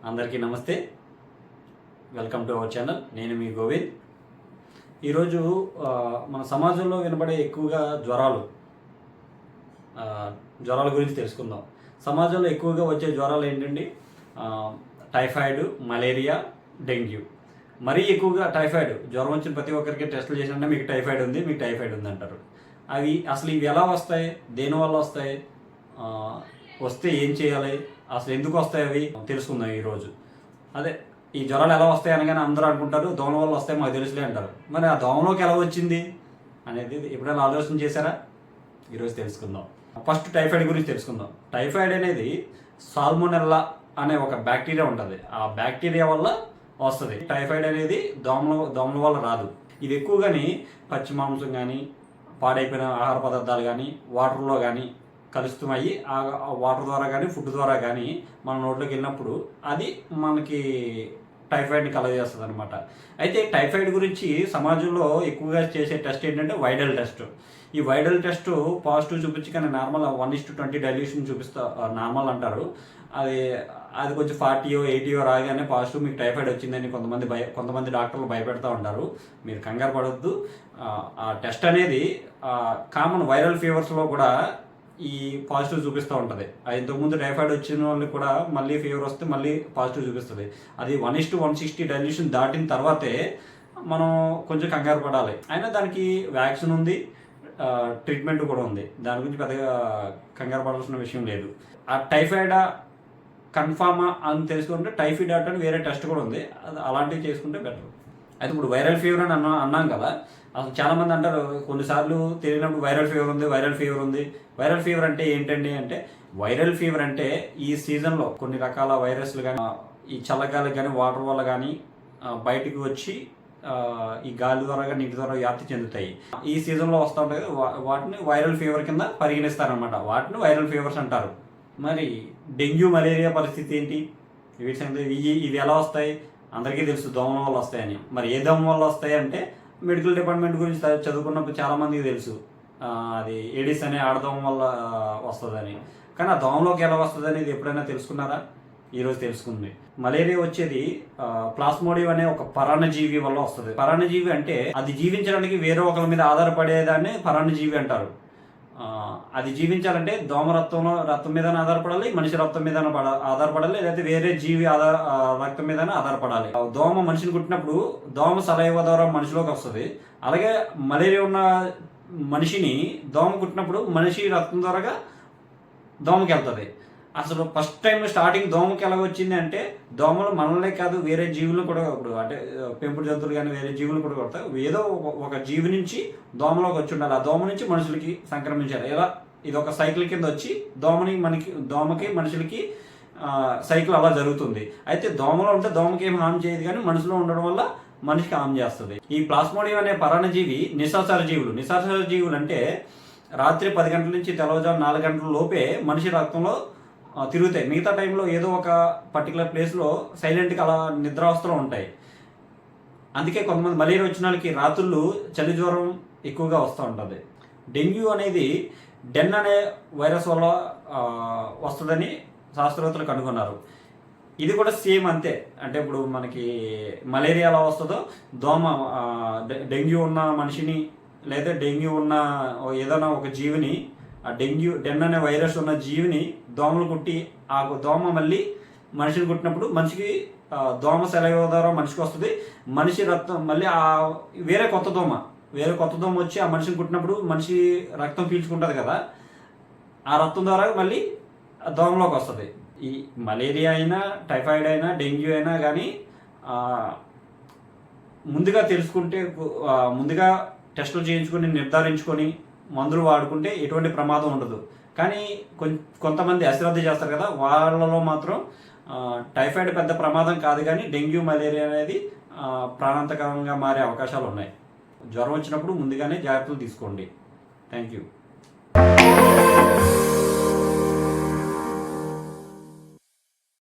అందరికీ నమస్తే, welcome to our channel. నేను మీ గోవింద్. ఈరోజు మన సమాజంలో వినబడే ఎక్కువగా జ్వరాల గురించి తెలుసుకుందాం. సమాజంలో ఎక్కువగా వచ్చే జ్వరాలు ఏంటండి? Typhoid, malaria, dengue. మరీ ఎక్కువగా టైఫాయిడ్ జ్వరం వచ్చిన ప్రతి ఒక్కరికి టెస్టులు చేసినా మీకు టైఫాయిడ్ ఉంది అంటారు. అసలు ఇవి ఎలా వస్తాయి, దేనివల్ల వస్తాయి, వస్తే ఏం చేయాలి, అసలు ఎందుకు వస్తాయి అవి తెలుసుకుందాం ఈరోజు. ఈ జ్వరాలు ఎలా వస్తాయి అనగానే అందరూ అనుకుంటారు దోమల వల్ల వస్తాయి, మాకు తెలుసులే అంటారు. మరి ఆ దోమలోకి ఎలా వచ్చింది అనేది ఎప్పుడైనా ఆలోచన చేశారా? ఈరోజు తెలుసుకుందాం. ఫస్ట్ టైఫాయిడ్ గురించి తెలుసుకుందాం. టైఫాయిడ్ అనేది సాల్మోనెల్లా అనే ఒక బ్యాక్టీరియా ఉంటుంది. ఆ బ్యాక్టీరియా వల్ల వస్తుంది. టైఫాయిడ్ అనేది దోమల వల్ల రాదు. ఇది ఎక్కువగాని పచ్చి మాంసం కానీ, పాడైపోయిన ఆహార పదార్థాలు కానీ, వాటర్లో కానీ కలుస్తమయ్యి ఆ వాటర్ ద్వారా కానీ, ఫుడ్ ద్వారా కానీ మన నోట్లోకి వెళ్ళినప్పుడు అది మనకి టైఫాయిడ్ని కలగజేస్తుంది అనమాట. అయితే టైఫాయిడ్ గురించి సమాజంలో ఎక్కువగా చేసే టెస్ట్ ఏంటంటే వైరల్ టెస్ట్. ఈ వైరల్ టెస్ట్ పాజిటివ్ చూపించి కానీ నార్మల్ 1:20 డైల్యూషన్ చూపిస్తా నార్మల్ అంటారు. అది కొంచెం 40 80 రాగానే పాజిటివ్ మీకు టైఫాయిడ్ వచ్చిందని కొంతమంది డాక్టర్లు భయపెడతా ఉంటారు. మీరు కంగారు పడొద్దు. ఆ టెస్ట్ అనేది కామన్ వైరల్ ఫీవర్స్లో కూడా ఈ పాజిటివ్ చూపిస్తూ ఉంటుంది. ఇంతకుముందు టైఫాయిడ్ వచ్చిన వాళ్ళకి కూడా మళ్ళీ ఫీవర్ వస్తే మళ్ళీ పాజిటివ్ చూపిస్తుంది. అది 1:160 డైల్యూషన్ దాటిన తర్వాతే మనం కొంచెం కంగారు పడాలి. అయినా దానికి వ్యాక్సిన్ ఉంది, ట్రీట్మెంట్ కూడా ఉంది. దాని గురించి పెద్దగా కంగారు పడాల్సిన విషయం లేదు. ఆ టైఫాయిడా కన్ఫామా అని తెలుసుకుంటే టైఫాయిడ్ అని వేరే టెస్ట్ కూడా ఉంది. అలాంటివి చేసుకుంటే బెటర్. అయితే ఇప్పుడు వైరల్ ఫీవర్ అని అన్నాం కదా. అసలు చాలామంది అంటారు కొన్నిసార్లు తెలియనప్పుడు వైరల్ ఫీవర్ ఉంది. వైరల్ ఫీవర్ అంటే ఏంటండి అంటే, వైరల్ ఫీవర్ అంటే ఈ సీజన్లో కొన్ని రకాల వైరస్లు కానీ, ఈ చల్లగాలి కానీ, వాటర్ వల్ల కానీ బయటికి వచ్చి ఈ గాలి ద్వారా కానీ, నీటి ద్వారా వ్యాప్తి చెందుతాయి. ఈ సీజన్లో వస్తూ ఉంటాయి. వాటిని వైరల్ ఫీవర్ కింద పరిగణిస్తారనమాట. వాటిని వైరల్ ఫీవర్స్ అంటారు. మరి డెంగ్యూ, మలేరియా పరిస్థితి ఏంటి? వీటి సంగతి ఇవి ఎలా వస్తాయి? అందరికీ తెలుసు దోమల వల్ల వస్తాయని. మరి ఏ దోమ వల్ల వస్తాయి అంటే, మెడికల్ డిపార్ట్మెంట్ గురించి చదువుకున్నప్పుడు చాలామందికి తెలుసు. అది ఏడిస్ అనే ఆడదోమ వల్ల వస్తుందని. కానీ ఆ దోమలోకి ఎలా వస్తుంది అనేది ఎప్పుడైనా తెలుసుకున్నారా? ఈరోజు తెలుసుకుంది. మలేరియా వచ్చేది ప్లాస్మోడియం అనే ఒక పరాన్నజీవి వల్ల వస్తుంది. పరాన్నజీవి అంటే అది జీవించడానికి వేరే ఒకరి మీద ఆధారపడేదాన్ని పరాన్నజీవి అంటారు. అది జీవించాలంటే దోమ రక్తం మీద ఆధారపడాలి, మనిషి రక్తం మీద ఆధారపడాలి, లేకపోతే వేరే జీవి రక్తం మీద ఆధారపడాలి. దోమ మనిషిని కుట్టినప్పుడు దోమ సలైవ ద్వారా మనిషిలోకి వస్తుంది. అలాగే మలేరియా ఉన్న మనిషిని దోమ కుట్టినప్పుడు మనిషి రక్తం ద్వారా దోమకి వెళ్తుంది. అసలు ఫస్ట్ టైం స్టార్టింగ్ దోమకి ఎలా వచ్చింది అంటే, దోమలు మనల్నే కాదు వేరే జీవులు కూడా, ఇప్పుడు అంటే పెంపుడు జంతువులు కానీ వేరే జీవులు కూడా కొడతాయి. ఏదో ఒక జీవి నుంచి దోమలోకి వచ్చి ఉండాలి. ఆ దోమ నుంచి మనుషులకి సంక్రమించాలి. ఇలా ఇది ఒక సైకిల్ కింద వచ్చి దోమకి మనుషులకి సైకిల్ అలా జరుగుతుంది. అయితే దోమలో ఉంటే దోమకి ఏం హామ్ చేయదు, కానీ మనుషులో ఉండడం వల్ల మనిషికి హామ్ చేస్తుంది. ఈ ప్లాస్మోడియం అనే పరాన్నజీవి నిశాచర జీవులు అంటే రాత్రి 10 గంటల నుంచి తెల్లవారుజాము 4 గంటల లోపే మనిషి రక్తంలో తిరుగుతాయి. మిగతా టైంలో ఏదో ఒక పర్టికులర్ ప్లేస్లో సైలెంట్గా అలా నిద్రావస్థలో ఉంటాయి. అందుకే కొంతమంది మలేరియా వచ్చిన వాళ్ళకి రాత్రులు చలి జ్వరం ఎక్కువగా వస్తూ ఉంటుంది. డెంగ్యూ అనేది డెన్ అనే వైరస్ వల్ల వస్తుందని శాస్త్రవేత్తలు కనుగొన్నారు. ఇది కూడా సేమ్ అంతే. అంటే ఇప్పుడు మనకి మలేరియా ఎలా వస్తుందో డెంగ్యూ ఉన్న మనిషిని లేదా డెంగ్యూ ఉన్న ఏదైనా ఒక జీవిని, ఆ డెన్ అనే వైరస్ ఉన్న జీవిని దోమలు కుట్టి ఆ దోమ మళ్ళీ మనిషిని కుట్టినప్పుడు మనిషికి దోమ సెలవు ద్వారా మనిషికి వస్తుంది. మనిషి రక్తం మళ్ళీ వేరే కొత్త దోమ వచ్చి ఆ మనిషిని కుట్టినప్పుడు మనిషి రక్తం పీల్చుకుంటుంది కదా, ఆ రక్తం ద్వారా మళ్ళీ దోమలోకి వస్తుంది. ఈ మలేరియా అయినా, టైఫాయిడ్ అయినా, డెంగ్యూ అయినా కానీ ముందుగా తెలుసుకుంటే, ముందుగా టెస్టులు చేయించుకొని నిర్ధారించుకొని మందులు వాడుకుంటే ఎటువంటి ప్రమాదం ఉండదు. కానీ కొంతమంది అశ్రద్ధ చేస్తారు కదా, వాళ్ళలో మాత్రం టైఫాయిడ్ పెద్ద ప్రమాదం కాదు, కానీ డెంగ్యూ, మలేరియా అనేది ప్రాణాంతకరంగా మారే అవకాశాలు ఉన్నాయి. జ్వరం వచ్చినప్పుడు ముందుగానే జాగ్రత్తలు తీసుకోండి. Thank you.